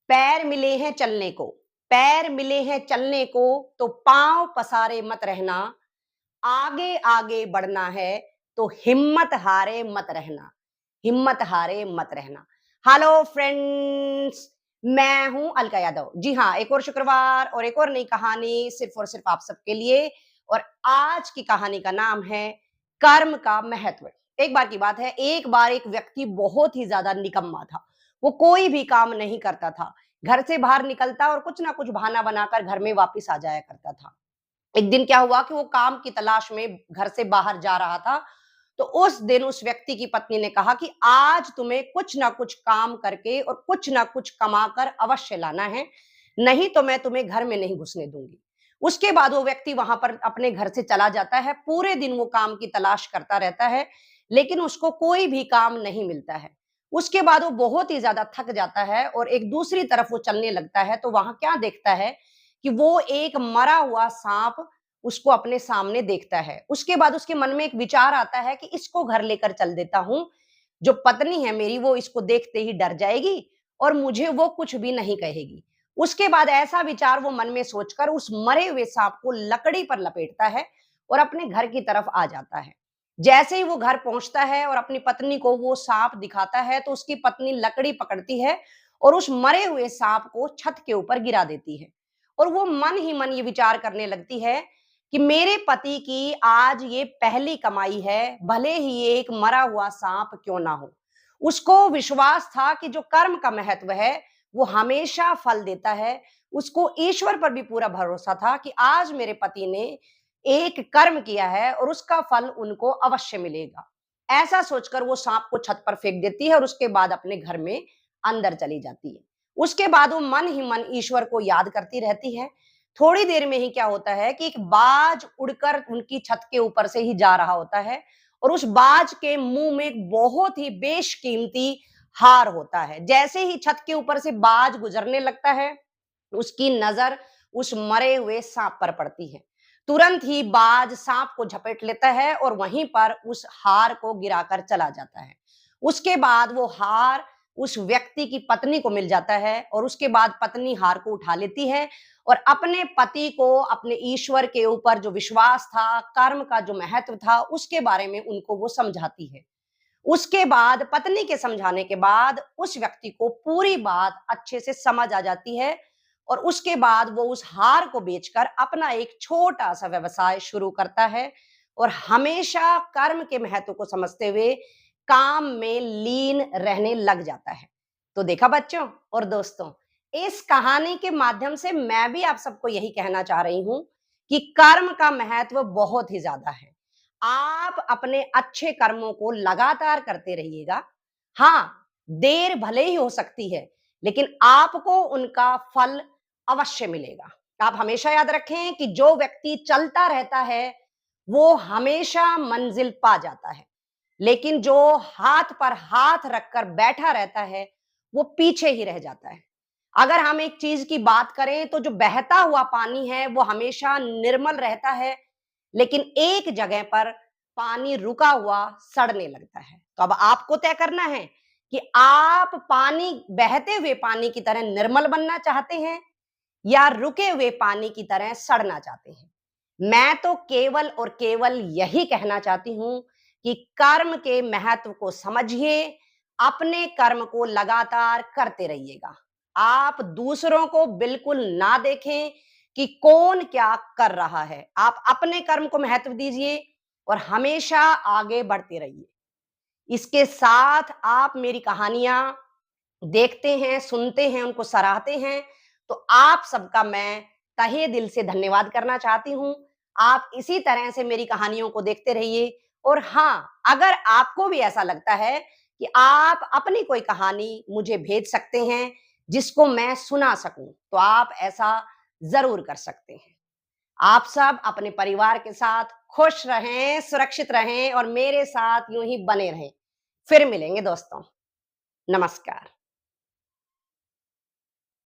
पैर मिले हैं चलने को, पैर मिले हैं चलने को, तो पांव पसारे मत रहना। आगे आगे बढ़ना है तो हिम्मत हारे मत रहना, हिम्मत हारे मत रहना। हेलो फ्रेंड्स, मैं हूं अलका यादव। जी हाँ, एक और शुक्रवार और एक और नई कहानी सिर्फ और सिर्फ आप सबके लिए। और आज की कहानी का नाम है कर्म का महत्व। एक बार की बात है, एक बार एक व्यक्ति बहुत ही ज्यादा निकम्मा था। वो कोई भी काम नहीं करता था, घर से बाहर निकलता और कुछ ना कुछ बहाना बनाकर घर में वापस आ जाया करता था। एक दिन क्या हुआ कि वो काम की तलाश में घर से बाहर जा रहा था। तो उस दिन उस व्यक्ति की पत्नी ने कहा कि आज तुम्हें कुछ ना कुछ काम करके और कुछ ना कुछ कमाकर अवश्य लाना है, नहीं तो मैं तुम्हें घर में नहीं घुसने दूंगी। उसके बाद वो व्यक्ति वहां पर अपने घर से चला जाता है। पूरे दिन वो काम की तलाश करता रहता है, लेकिन उसको कोई भी काम नहीं मिलता है। उसके बाद वो बहुत ही ज्यादा थक जाता है और एक दूसरी तरफ वो चलने लगता है, तो वहां क्या देखता है कि वो एक मरा हुआ सांप उसको अपने सामने देखता है। उसके बाद उसके मन में एक विचार आता है कि इसको घर लेकर चल देता हूं। जो पत्नी है मेरी, वो इसको देखते ही डर जाएगी और मुझे वो कुछ भी नहीं कहेगी। उसके बाद ऐसा विचार वो मन में सोचकर उस मरे हुए सांप को लकड़ी पर लपेटता है और अपने घर की तरफ आ जाता है। जैसे ही वो घर पहुंचता है और अपनी पत्नी को वो सांप दिखाता है, तो उसकी पत्नी लकड़ी पकड़ती है और उस मरे हुए सांप को छत के ऊपर गिरा देती है। और वो मन ही मन ये विचार करने लगती है कि मेरे पति की आज ये पहली कमाई है, भले ही ये एक मरा हुआ सांप क्यों ना हो। उसको विश्वास था कि जो कर्म का महत्व है वो हमेशा फल देता है। उसको ईश्वर पर भी पूरा भरोसा था कि आज मेरे पति ने एक कर्म किया है और उसका फल उनको अवश्य मिलेगा। ऐसा सोचकर वो सांप को छत पर फेंक देती है और उसके बाद अपने घर में अंदर चली जाती है। उसके बाद वो मन ही मन ईश्वर को याद करती रहती है। थोड़ी देर में ही क्या होता है कि एक बाज उड़कर उनकी छत के ऊपर से ही जा रहा होता है और उस बाज के मुंह में एक बहुत ही बेशकीमती हार होता है। जैसे ही छत के ऊपर से बाज गुजरने लगता है, उसकी नजर उस मरे हुए सांप पर पड़ती है। तुरंत ही बाज सांप को झपेट लेता है और वहीं पर उस हार को गिराकर चला जाता है। उसके बाद वो हार उस व्यक्ति की पत्नी को मिल जाता है और उसके बाद पत्नी हार को उठा लेती है और अपने पति को अपने ईश्वर के ऊपर जो विश्वास था, कर्म का जो महत्व था, उसके बारे में उनको वो समझाती है। उसके बाद पत्नी के समझाने के बाद उस व्यक्ति को पूरी बात अच्छे से समझ आ जाती है और उसके बाद वो उस हार को बेचकर अपना एक छोटा सा व्यवसाय शुरू करता है और हमेशा कर्म के महत्व को समझते हुए काम में लीन रहने लग जाता है। तो देखा बच्चों और दोस्तों, इस कहानी के माध्यम से मैं भी आप सबको यही कहना चाह रही हूं कि कर्म का महत्व बहुत ही ज्यादा है। आप अपने अच्छे कर्मों को लगातार करते रहिएगा। हाँ, देर भले ही हो सकती है, लेकिन आपको उनका फल अवश्य मिलेगा। आप हमेशा याद रखें कि जो व्यक्ति चलता रहता है, वो हमेशा मंजिल पा जाता है। लेकिन जो हाथ पर हाथ रखकर बैठा रहता है, वो पीछे ही रह जाता है। अगर हम एक चीज की बात करें तो जो बहता हुआ पानी है वो हमेशा निर्मल रहता है, लेकिन एक जगह पर पानी रुका हुआ सड़ने लगता है। तो अब आपको तय करना है कि आप पानी, बहते हुए पानी की तरह निर्मल बनना चाहते हैं या रुके हुए पानी की तरह सड़ना चाहते हैं। मैं तो केवल और केवल यही कहना चाहती हूं कि कर्म के महत्व को समझिए, अपने कर्म को लगातार करते रहिएगा। आप दूसरों को बिल्कुल ना देखें कि कौन क्या कर रहा है। आप अपने कर्म को महत्व दीजिए और हमेशा आगे बढ़ते रहिए। इसके साथ आप मेरी कहानियां देखते हैं, सुनते हैं, उनको सराहते हैं, तो आप सबका मैं तहे दिल से धन्यवाद करना चाहती हूँ। आप इसी तरह से मेरी कहानियों को देखते रहिए। और हाँ, अगर आपको भी ऐसा लगता है कि आप अपनी कोई कहानी मुझे भेज सकते हैं जिसको मैं सुना सकूं, तो आप ऐसा जरूर कर सकते हैं। आप सब अपने परिवार के साथ खुश रहें, सुरक्षित रहें और मेरे साथ यूं ही बने रहें। फिर मिलेंगे दोस्तों। नमस्कार।